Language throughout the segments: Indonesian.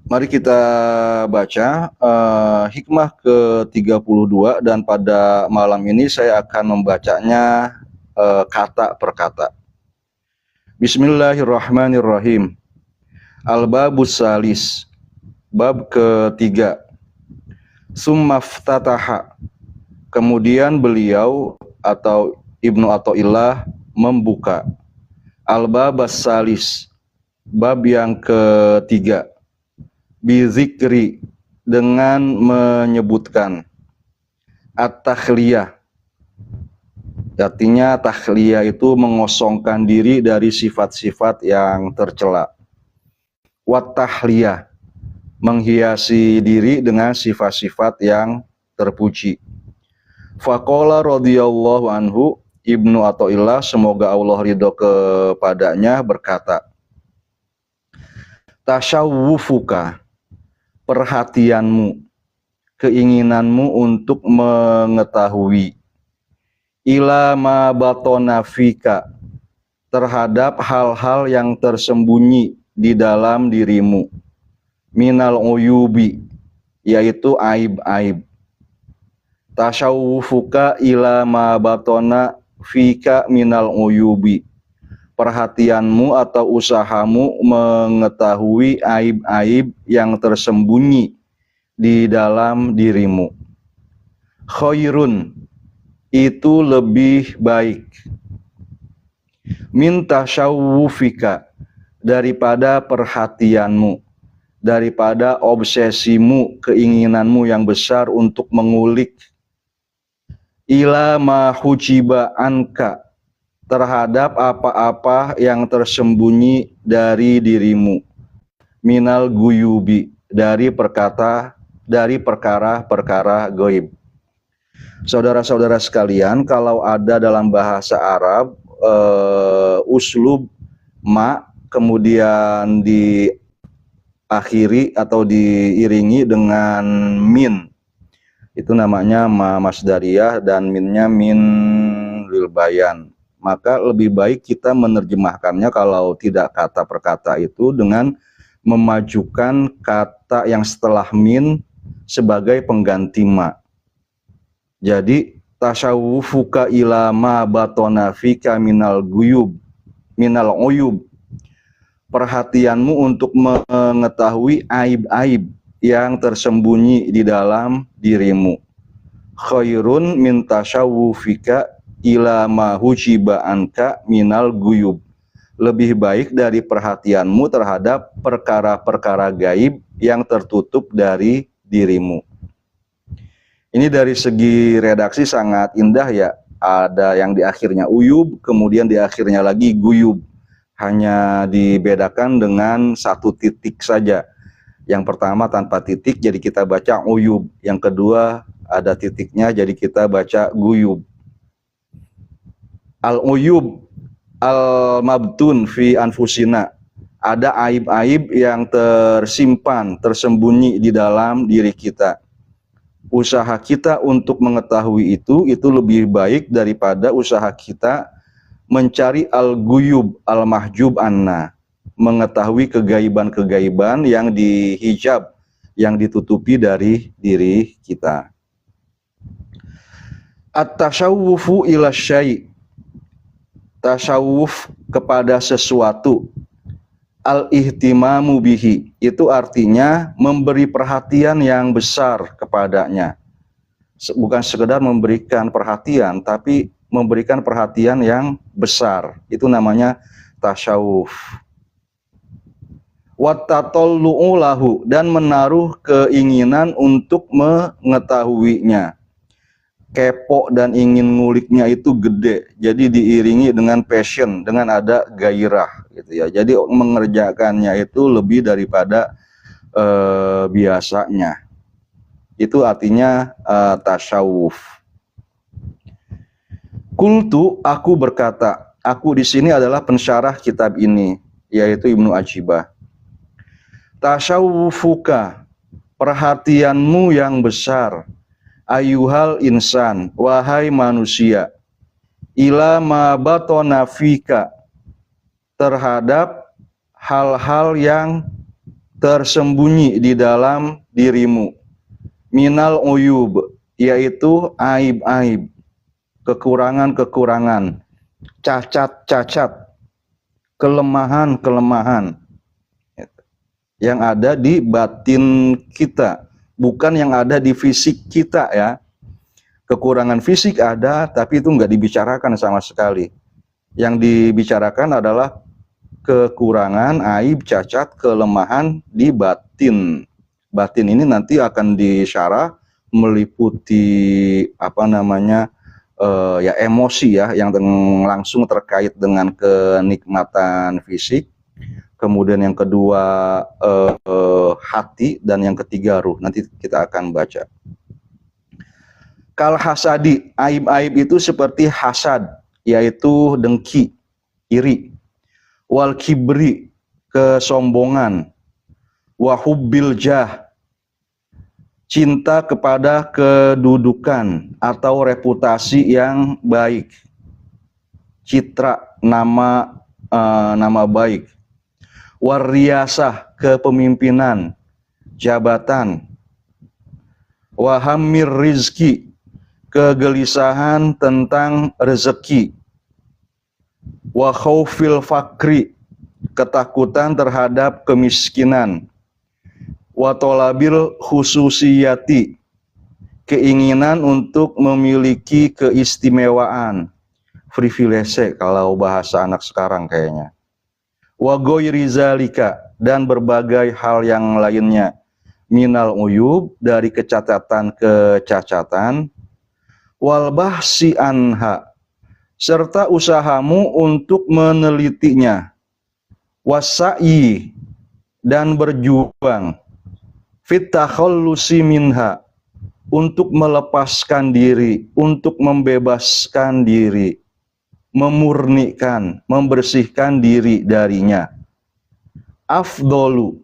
Mari kita baca hikmah ke-32 dan pada malam ini saya akan membacanya kata per kata. Bismillahirrahmanirrahim. Al-babus salis, bab ketiga. Summaftataha, kemudian beliau atau Ibnu Athaillah membuka. Al-babas salis, bab yang ketiga. Bizikri, dengan menyebutkan. At-takhliyah, artinya takhliyah itu mengosongkan diri dari sifat-sifat yang tercela. Wat-tahliyah, menghiasi diri dengan sifat-sifat yang terpuji. Faqala radhiyallahu anhu, Ibnu Athaillah semoga Allah ridho kepadanya berkata, tasyawufuka, perhatianmu, keinginanmu untuk mengetahui, ila ma batona fika, terhadap hal-hal yang tersembunyi di dalam dirimu, minal uyubi, yaitu aib-aib. Tasyawufuka ila ma batona fika minal uyubi, perhatianmu atau usahamu mengetahui aib-aib yang tersembunyi di dalam dirimu. Khairun, itu lebih baik. Min tasyawufika, daripada perhatianmu, daripada obsesimu, keinginanmu yang besar untuk mengulik. Ila ma hujiba anka, terhadap apa-apa yang tersembunyi dari dirimu, minal guyubi, dari perkara-perkara gaib. Saudara-saudara sekalian, kalau ada dalam bahasa Arab uslub ma kemudian diakhiri atau diiringi dengan min, itu namanya ma masdariyah dan minnya min lil bayan. Maka lebih baik kita menerjemahkannya kalau tidak kata per kata itu dengan memajukan kata yang setelah min sebagai pengganti ma. Jadi tasyawufuka ila ma batona fika minal uyub, perhatianmu untuk mengetahui aib-aib yang tersembunyi di dalam dirimu. Khairun min tasyawufika ila ma hujiba anka minal guyub, lebih baik dari perhatianmu terhadap perkara-perkara gaib yang tertutup dari dirimu. Ini dari segi redaksi sangat indah ya. Ada yang di akhirnya uyub, kemudian di akhirnya lagi guyub. Hanya dibedakan dengan satu titik saja. Yang pertama tanpa titik, jadi kita baca uyub. Yang kedua ada titiknya, jadi kita baca guyub. Al-uyub al-mabtun fi anfusina, ada aib-aib yang tersimpan, tersembunyi di dalam diri kita. Usaha kita untuk mengetahui itu lebih baik daripada usaha kita mencari al-guyub al-mahjub anna, mengetahui kegaiban-kegaiban yang dihijab, yang ditutupi dari diri kita. At-tasyawufu ila syai', tasyawuf kepada sesuatu. Al-ihtimamu bihi, itu artinya memberi perhatian yang besar kepadanya. Bukan sekedar memberikan perhatian, tapi memberikan perhatian yang besar. Itu namanya tasyawuf. Wattatallu'u lahu, dan menaruh keinginan untuk mengetahuinya. Kepo dan ingin nguliknya itu gede, jadi diiringi dengan passion, dengan ada gairah gitu ya. Jadi mengerjakannya itu lebih daripada biasanya. Itu artinya tasyawuf. Qultu, aku berkata, aku di sini adalah pensyarah kitab ini, yaitu Ibnu Ajibah. Tasyawufuka, perhatianmu yang besar, ayuhal insan, wahai manusia, ila ma batona fika, terhadap hal-hal yang tersembunyi di dalam dirimu, minal uyub, yaitu aib-aib, kekurangan-kekurangan, cacat-cacat, kelemahan-kelemahan yang ada di batin kita, bukan yang ada di fisik kita ya. Kekurangan fisik ada, tapi itu nggak dibicarakan sama sekali. Yang dibicarakan adalah kekurangan, aib, cacat, kelemahan di batin. Batin ini nanti akan disyarah meliputi ya emosi ya, yang langsung terkait dengan kenikmatan fisik. Kemudian yang kedua hati, dan yang ketiga ruh. Nanti kita akan baca. Kal hasadi, aib-aib itu seperti hasad, yaitu dengki, iri. Wal kibri, kesombongan. Wahubbil jah, cinta kepada kedudukan atau reputasi yang baik, citra, nama baik. Wariyasah, kepemimpinan, jabatan. Wahamir rizki, kegelisahan tentang rezeki. Wa khaufil fakri, ketakutan terhadap kemiskinan. Wa tolabil khususiyati, keinginan untuk memiliki keistimewaan, privilege kalau bahasa anak sekarang kayaknya. Wa ghairi zalika, dan berbagai hal yang lainnya, minal uyub, dari kecacatan, wal bahsi anha, serta usahamu untuk menelitinya, wasai, dan berjuang, fit takhallusi minha, untuk melepaskan diri, untuk membebaskan diri, memurnikan, membersihkan diri darinya. Afdolu,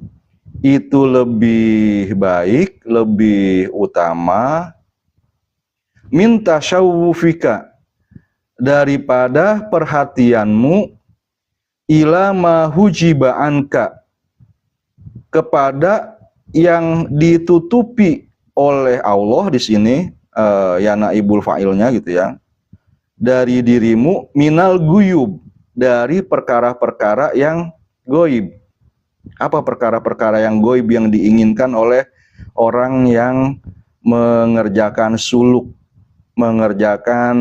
itu lebih baik, lebih utama, min tasyawufika, daripada perhatianmu, ila ma hujiba anka, kepada yang ditutupi oleh Allah di sini, ya naibul fa'ilnya gitu ya, dari dirimu, minal guyub, dari perkara-perkara yang goib. Apa perkara-perkara yang goib yang diinginkan oleh orang yang mengerjakan suluk, mengerjakan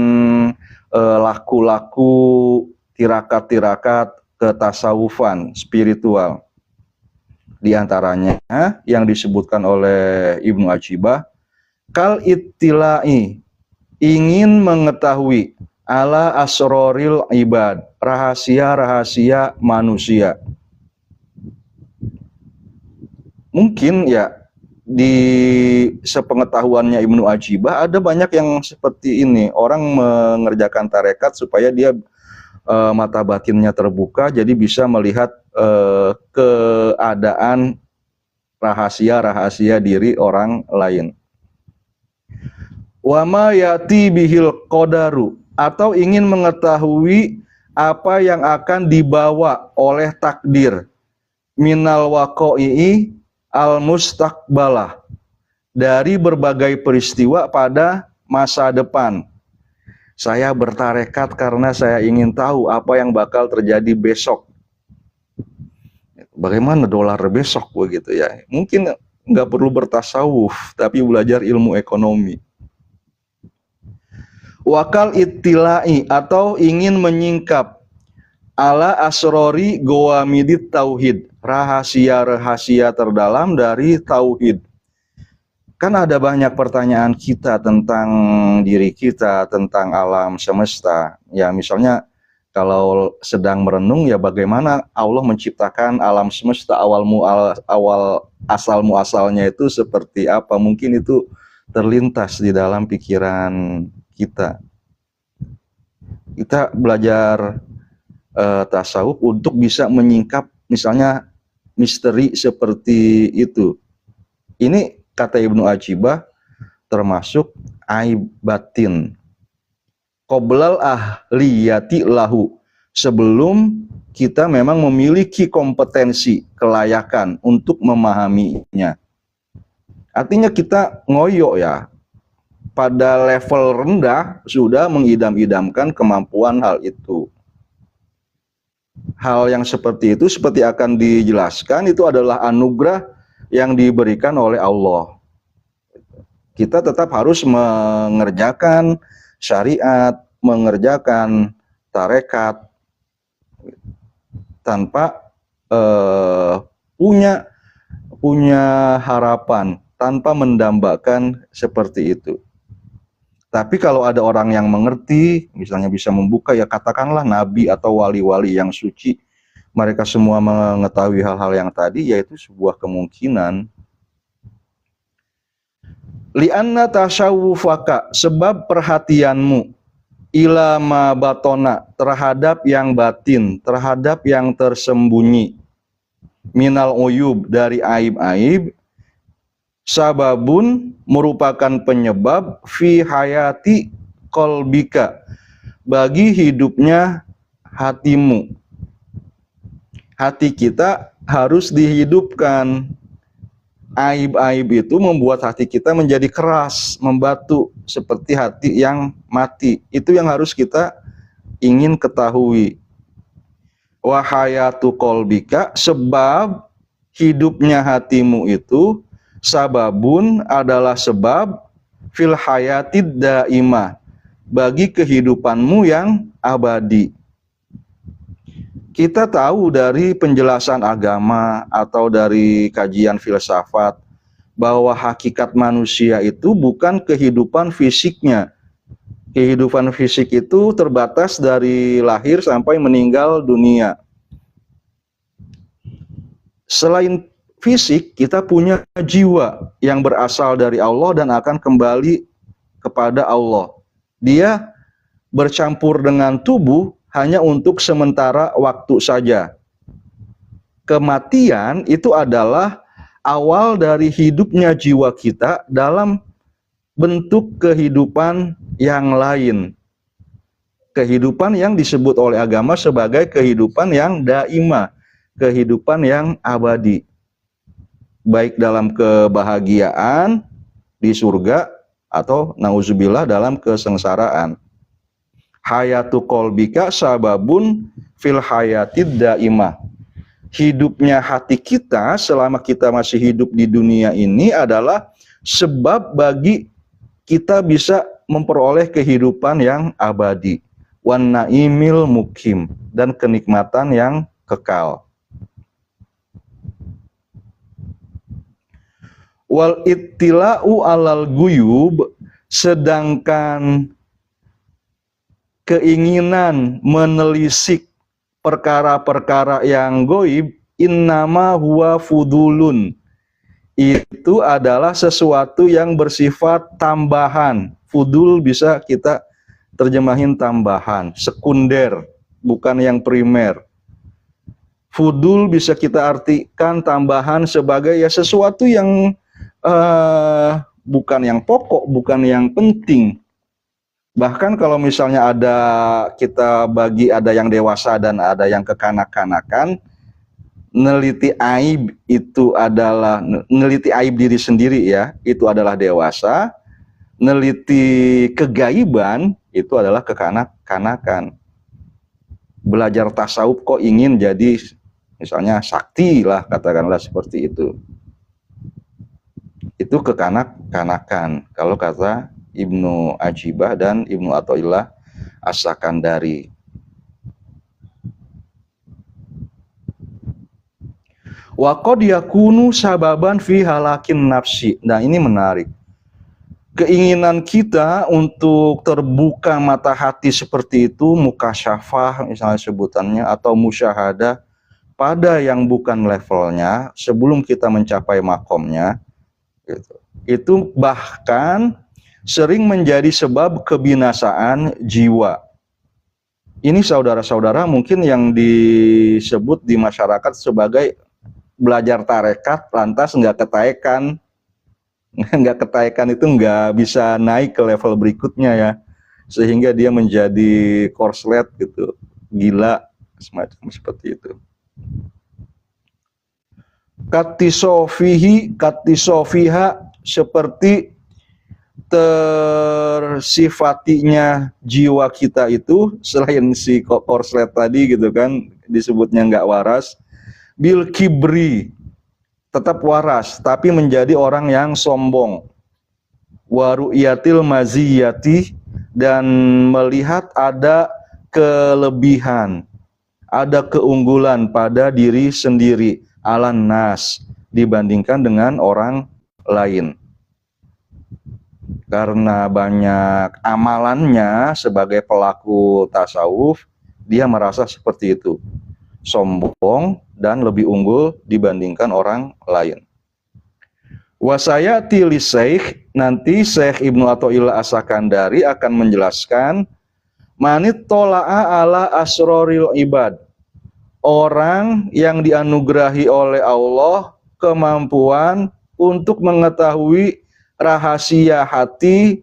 laku-laku, tirakat-tirakat ketasawufan spiritual? Di antaranya yang disebutkan oleh Ibnu Ajibah, kal ittilai, ingin mengetahui, ala asroril ibad, rahasia-rahasia manusia. Mungkin ya di sepengetahuannya Ibnu Ajibah ada banyak yang seperti ini. Orang mengerjakan tarekat supaya dia mata batinnya terbuka, jadi bisa melihat keadaan rahasia-rahasia diri orang lain. Wama yati bihil qadaru, atau ingin mengetahui apa yang akan dibawa oleh takdir, minal waqa'i al mustaqbalah, dari berbagai peristiwa pada masa depan. Saya bertarekat karena saya ingin tahu apa yang bakal terjadi besok. Bagaimana dolar besok begitu ya. Mungkin nggak perlu bertasawuf, tapi belajar ilmu ekonomi. Wakal ittilai, atau ingin menyingkap, ala asrori gawamidit tauhid, rahasia-rahasia terdalam dari tauhid. Kan ada banyak pertanyaan kita tentang diri kita, tentang alam semesta. Ya misalnya kalau sedang merenung, ya bagaimana Allah menciptakan alam semesta, awal asal muasalnya itu seperti apa? Mungkin itu terlintas di dalam pikiran kita. Kita belajar tasawuf untuk bisa menyingkap misalnya misteri seperti itu. Ini kata Ibnu Ajibah termasuk aib batin. Qoblal ahliyati lahu, sebelum kita memang memiliki kompetensi, kelayakan untuk memahaminya. Artinya kita ngoyo ya, pada level rendah sudah mengidam-idamkan kemampuan hal itu. Hal yang seperti itu, seperti akan dijelaskan, itu adalah anugerah yang diberikan oleh Allah. Kita tetap harus mengerjakan syariat, mengerjakan tarekat, tanpa punya harapan, tanpa mendambakan seperti itu. Tapi kalau ada orang yang mengerti, misalnya bisa membuka, ya katakanlah nabi atau wali-wali yang suci, mereka semua mengetahui hal-hal yang tadi, yaitu sebuah kemungkinan. Lianna tasyawufaka, sebab perhatianmu, ila ma batona, terhadap yang batin, terhadap yang tersembunyi, minal uyub, dari aib-aib, sababun, merupakan penyebab, fi hayati qalbika, bagi hidupnya hatimu. Hati kita harus dihidupkan. Aib-aib itu membuat hati kita menjadi keras, membatu, seperti hati yang mati. Itu yang harus kita ingin ketahui. Wahayatu qalbika, sebab hidupnya hatimu itu, sababun, adalah sebab, fil hayatid daimah, bagi kehidupanmu yang abadi. Kita tahu dari penjelasan agama atau dari kajian filsafat bahwa hakikat manusia itu bukan kehidupan fisiknya. Kehidupan fisik itu terbatas dari lahir sampai meninggal dunia. Selain fisik, kita punya jiwa yang berasal dari Allah dan akan kembali kepada Allah. Dia bercampur dengan tubuh hanya untuk sementara waktu saja. Kematian itu adalah awal dari hidupnya jiwa kita dalam bentuk kehidupan yang lain. Kehidupan yang disebut oleh agama sebagai kehidupan yang daima, kehidupan yang abadi. Baik dalam kebahagiaan di surga atau nauzubillah dalam kesengsaraan. Hayatu qalbika sababun fil hayatid daimah. Hidupnya hati kita selama kita masih hidup di dunia ini adalah sebab bagi kita bisa memperoleh kehidupan yang abadi. Wan naimil mukim, dan kenikmatan yang kekal. Wal ittila'u alal guyub, sedangkan keinginan menelisik perkara-perkara yang goib, innama huwa fudulun, itu adalah sesuatu yang bersifat tambahan. Fudul bisa kita terjemahin tambahan, sekunder, bukan yang primer. Fudul bisa kita artikan tambahan sebagai ya sesuatu yang bukan yang pokok, bukan yang penting. Bahkan kalau misalnya ada, kita bagi ada yang dewasa dan ada yang kekanak-kanakan, neliti aib itu adalah, neliti aib diri sendiri ya, itu adalah dewasa. Neliti kegaiban itu adalah kekanak-kanakan. Belajar tasawuf kok ingin jadi misalnya sakti lah, katakanlah seperti itu. Itu kekanak-kanakan kalau kata Ibnu Ajibah dan Ibnu Athaillah As-Sakandari. Wa qad yakunu sababan fi halakin nafsi. Nah, ini menarik. Keinginan kita untuk terbuka mata hati seperti itu, mukasyafah misalnya sebutannya, atau musyahadah pada yang bukan levelnya sebelum kita mencapai makomnya, gitu. Itu bahkan sering menjadi sebab kebinasaan jiwa. Ini saudara-saudara mungkin yang disebut di masyarakat sebagai belajar tarekat lantas nggak ketaekan. Nggak ketaekan itu nggak bisa naik ke level berikutnya ya. Sehingga dia menjadi korslet gitu. gila, semacam seperti itu. Katisofiha, seperti tersifatinya jiwa kita itu, selain si korslet tadi gitu kan, disebutnya nggak waras, bil kibri, tetap waras, tapi menjadi orang yang sombong. Waru'yatil maziyati, dan melihat ada kelebihan, ada keunggulan pada diri sendiri, alan nas, dibandingkan dengan orang lain. Karena banyak amalannya sebagai pelaku tasawuf, dia merasa seperti itu, sombong dan lebih unggul dibandingkan orang lain. Wasayati li Syekh, nanti Syekh Ibnu Athaillah As-Sakandari akan menjelaskan manit tola'a ala asroril ibad, orang yang dianugerahi oleh Allah kemampuan untuk mengetahui rahasia hati,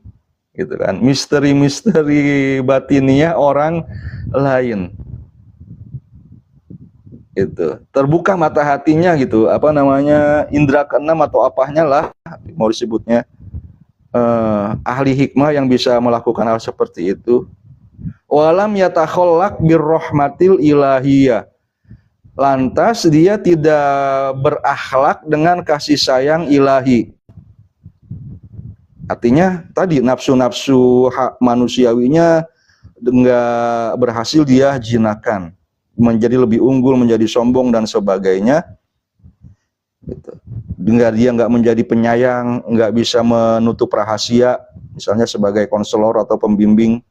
gitu kan, misteri-misteri batiniah orang lain. Itu terbuka mata hatinya gitu, apa namanya, indra keenam atau apanya lah mau disebutnya, ahli hikmah yang bisa melakukan hal seperti itu. Walam yatakhallaq birrahmatil ilahiyah, lantas dia tidak berakhlak dengan kasih sayang ilahi. Artinya tadi nafsu-nafsu manusiawinya enggak berhasil dia jinakan, menjadi lebih unggul, menjadi sombong dan sebagainya. Gitu. Dia nggak menjadi penyayang, nggak bisa menutup rahasia, misalnya sebagai konselor atau pembimbing.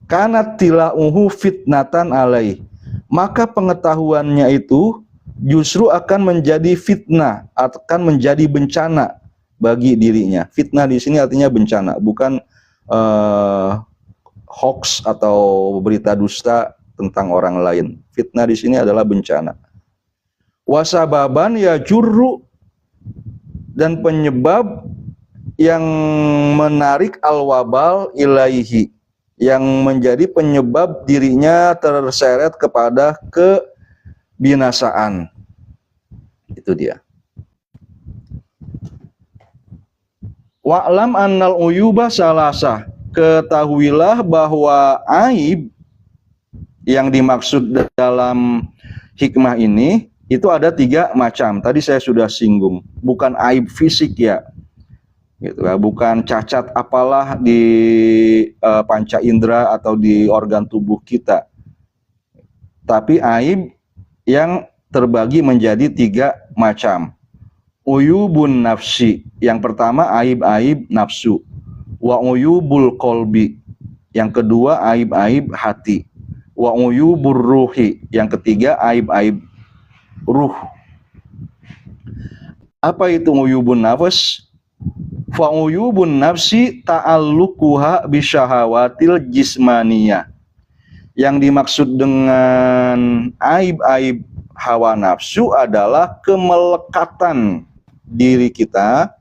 Karena tilauhu fitnatan alaih, maka pengetahuannya itu justru akan menjadi fitnah, akan menjadi bencana bagi dirinya. Fitnah di sini artinya bencana, bukan hoax atau berita dusta tentang orang lain. Fitnah di sini adalah bencana. Wasababan ya jurru, dan penyebab yang menarik al-wabal ilaihi, yang menjadi penyebab dirinya terseret kepada kebinasaan. Itu dia. Wa'lam annal uyuba salasah, ketahuilah bahwa aib yang dimaksud dalam hikmah ini itu ada 3 macam. Tadi saya sudah singgung, bukan aib fisik ya, gitu ya, bukan cacat apalah di panca indera atau di organ tubuh kita, tapi aib yang terbagi menjadi 3 macam. Uyubun nafsi, yang pertama aib-aib nafsu. Wa uyubul qalbi, yang kedua aib-aib hati. Wa uyubur ruhi, yang ketiga aib-aib ruh. Apa itu uyubun nafs? Fa uyubun nafsi ta'alluquha bisyahawatil jismaniyah. Yang dimaksud dengan aib-aib hawa nafsu adalah kemelekatan diri kita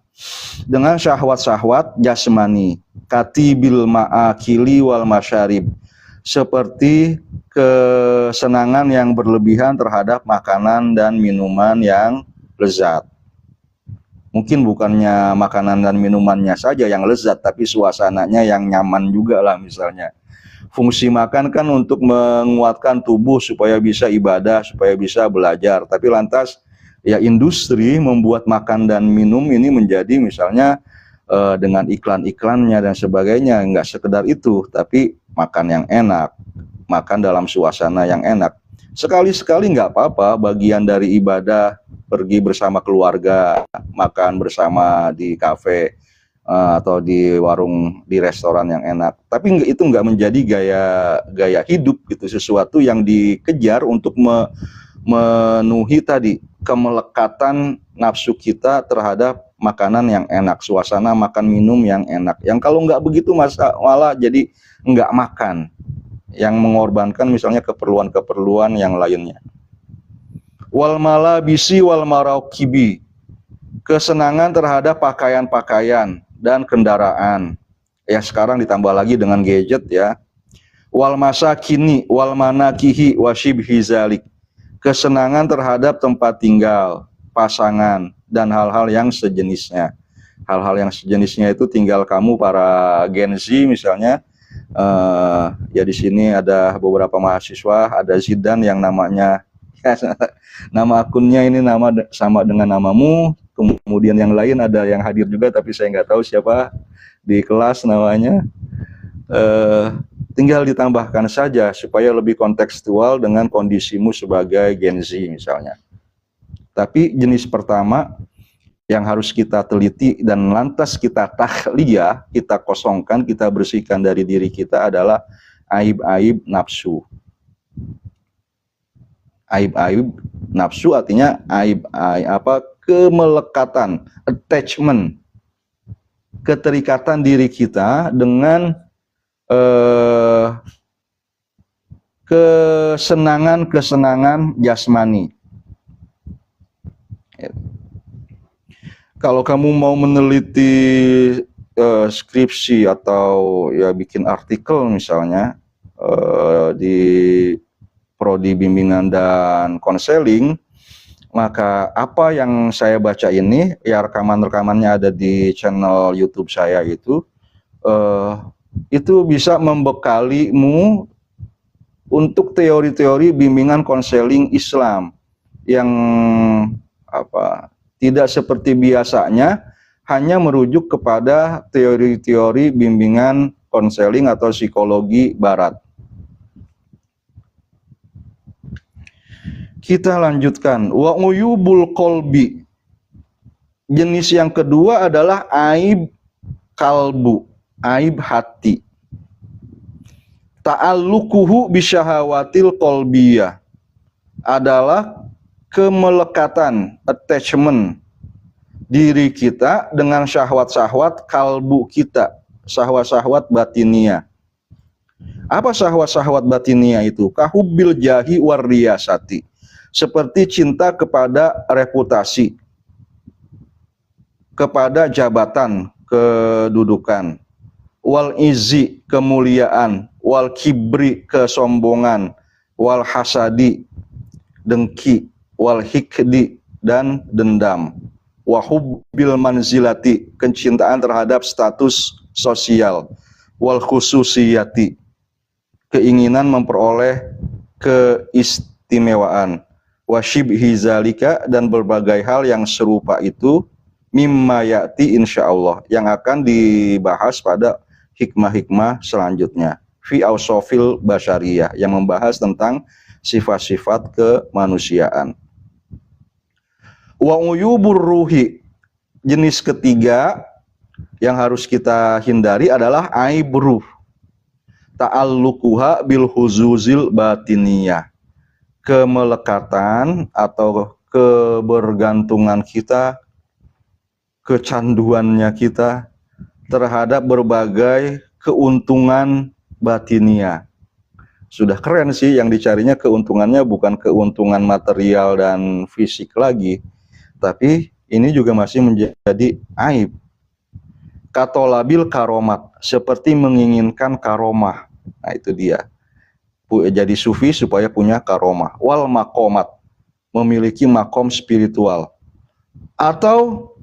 dengan syahwat-syahwat jasmani, katibil ma'akili wal masyarib, seperti kesenangan yang berlebihan terhadap makanan dan minuman yang lezat. Mungkin bukannya makanan dan minumannya saja yang lezat, tapi suasananya yang nyaman juga lah misalnya. Fungsi makan kan untuk menguatkan tubuh supaya bisa ibadah, supaya bisa belajar. Tapi lantas ya industri membuat makan dan minum ini menjadi misalnya dengan iklan-iklannya dan sebagainya. Enggak sekedar itu, tapi makan yang enak, makan dalam suasana yang enak. Sekali-sekali nggak apa-apa, bagian dari ibadah, pergi bersama keluarga, makan bersama di kafe, atau di warung, di restoran yang enak. Tapi itu nggak menjadi gaya hidup gitu, sesuatu yang dikejar untuk memenuhi tadi kemelekatan nafsu kita terhadap makanan yang enak, suasana makan minum yang enak. Yang kalau nggak begitu malah jadi nggak makan, yang mengorbankan misalnya keperluan-keperluan yang lainnya. Wal malabisi wal maraukibi, kesenangan terhadap pakaian-pakaian dan kendaraan. Ya sekarang ditambah lagi dengan gadget ya. wal masakini wal manakihi wasyibhi zalik, kesenangan terhadap tempat tinggal, pasangan, dan hal-hal yang sejenisnya. Hal-hal yang sejenisnya itu tinggal kamu para Gen Z misalnya. Ya di sini ada beberapa mahasiswa, ada Zidan yang namanya nama akunnya ini sama dengan namamu. Kemudian yang lain ada yang hadir juga tapi saya nggak tahu siapa di kelas namanya. Tinggal ditambahkan saja supaya lebih kontekstual dengan kondisimu sebagai Gen Z misalnya. Tapi jenis pertama yang harus kita teliti dan lantas kita takhliyah, kita kosongkan, kita bersihkan dari diri kita adalah aib-aib nafsu. Aib-aib nafsu artinya kemelekatan, attachment, keterikatan diri kita dengan kesenangan jasmani. Kalau kamu mau meneliti skripsi atau ya bikin artikel misalnya di prodi bimbingan dan konseling, maka apa yang saya baca ini, ya rekaman-rekamannya ada di channel YouTube saya itu bisa membekalimu untuk teori-teori bimbingan konseling Islam yang tidak seperti biasanya hanya merujuk kepada teori-teori bimbingan konseling atau psikologi barat. Kita lanjutkan. Wa uyubul qalbi. Jenis yang kedua adalah aib kalbu, aib hati. Ta'alluquhu bisyahawatil qalbiyah adalah kemelekatan, attachment diri kita dengan syahwat-syahwat kalbu kita, syahwat-syahwat batinia. Apa syahwat-syahwat batinia itu? Kahubbil jahi warriyasati, seperti cinta kepada reputasi, kepada jabatan, kedudukan, wal izi, kemuliaan, wal kibri, kesombongan, wal hasadi, dengki, wal hikdi, dan dendam, wahubbil manzilati, kecintaan terhadap status sosial, wal khususiyati, keinginan memperoleh keistimewaan, wasyibhi zalika, dan berbagai hal yang serupa itu, mimma ya'ti insyaallah, yang akan dibahas pada hikmah-hikmah selanjutnya, fi ausofil basyariyah, yang membahas tentang sifat-sifat kemanusiaan. Wa uyubur ruhi, jenis ketiga yang harus kita hindari adalah aib ruh. Ta'alluquha bil huzuzil batiniyah, kemelekatan atau kebergantungan kita, kecanduannya kita terhadap berbagai keuntungan batinia. Sudah keren sih, yang dicarinya keuntungannya bukan keuntungan material dan fisik lagi, tapi ini juga masih menjadi aib. Katolabil karomat, seperti menginginkan karomah. Nah itu dia, jadi sufi supaya punya karomah. Wal makomat, memiliki makom spiritual. Atau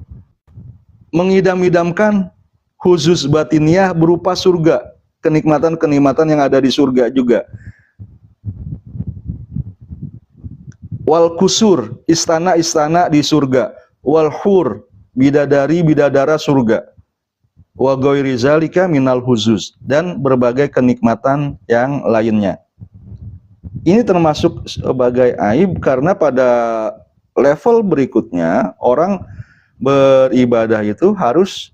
mengidam-idamkan khusus batiniah berupa surga, kenikmatan-kenikmatan yang ada di surga juga. Wal kusur, istana-istana di surga. Wal hur, bidadari-bidadara surga. Wa ghairi zalika minal huzuz, dan berbagai kenikmatan yang lainnya. Ini termasuk sebagai aib karena pada level berikutnya orang beribadah itu harus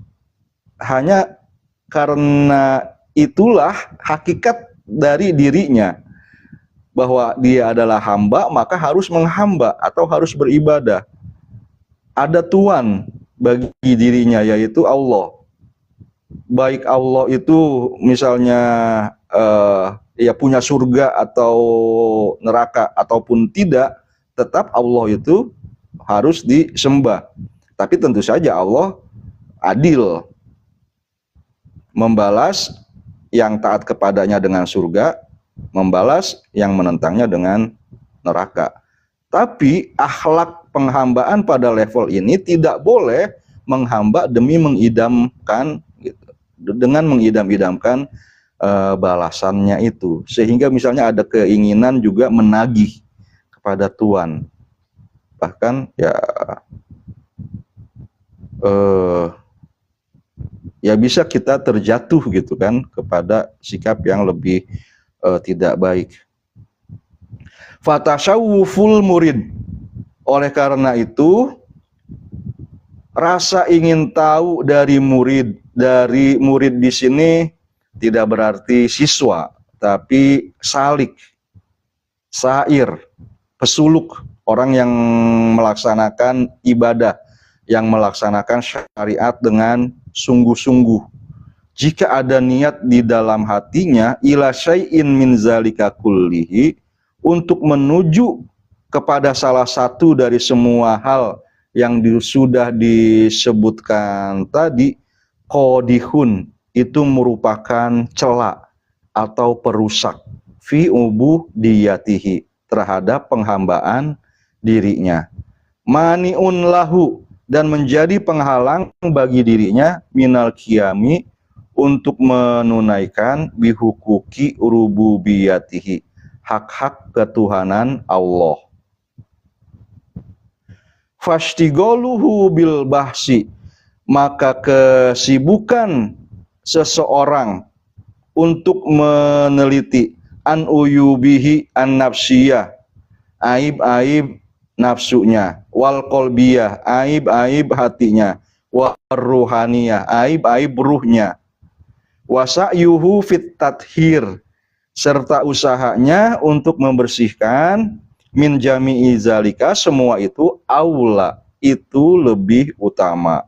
hanya karena itulah hakikat dari dirinya, bahwa dia adalah hamba, maka harus menghamba atau harus beribadah. Ada tuan bagi dirinya, yaitu Allah. Baik Allah itu misalnya ya punya surga atau neraka ataupun tidak, tetap Allah itu harus disembah. Tapi tentu saja Allah adil, membalas yang taat kepadanya dengan surga, membalas yang menentangnya dengan neraka. Tapi akhlak penghambaan pada level ini tidak boleh menghamba demi mengidamkan gitu, dengan mengidam-idamkan balasannya itu, sehingga misalnya ada keinginan juga menagih kepada Tuhan, bahkan ya bisa kita terjatuh gitu kan kepada sikap yang lebih tidak baik. Fatashawuful murid, oleh karena itu rasa ingin tahu dari murid di sini tidak berarti siswa, tapi salik, sair, pesuluk, orang yang melaksanakan ibadah, yang melaksanakan syariat dengan sungguh-sungguh. Jika ada niat di dalam hatinya ila syai'in min zalika kullihi, untuk menuju kepada salah satu dari semua hal yang sudah disebutkan tadi, qadihun, itu merupakan celak atau perusak fi ubudiyatihi, terhadap penghambaan dirinya, maniun lahu, dan menjadi penghalang bagi dirinya minal qiyami, untuk menunaikan bihukuki rububiyatihi, hak-hak ketuhanan Allah. Fashtigoluhu bil bahsi, maka kesibukan seseorang untuk meneliti an uyubihi an nafsiyah, aib-aib nafsunya, wal qalbiyah, aib-aib hatinya, wa ruhaniyah, aib-aib ruhnya, wasa'yuhu fit tathhir, serta usahanya untuk membersihkan, min jami'i zalika, semua itu aula, itu lebih utama,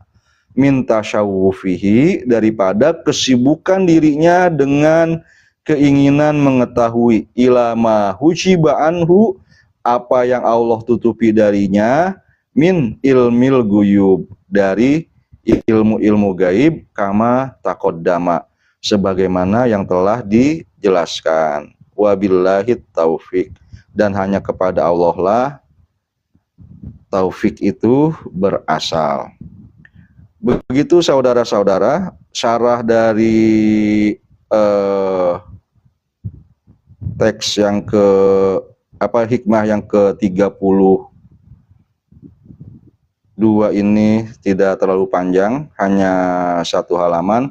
min tasyawufihi, daripada kesibukan dirinya dengan keinginan mengetahui, ilama hujiba anhu, apa yang Allah tutupi darinya, min ilmil guyub, dari ilmu-ilmu gaib, kama taqaddama, sebagaimana yang telah dijelaskan. Wabillahi taufik, dan hanya kepada Allah lah taufik itu berasal. Begitu saudara-saudara, syarah dari teks yang hikmah yang ke-32 ini tidak terlalu panjang, hanya 1 halaman.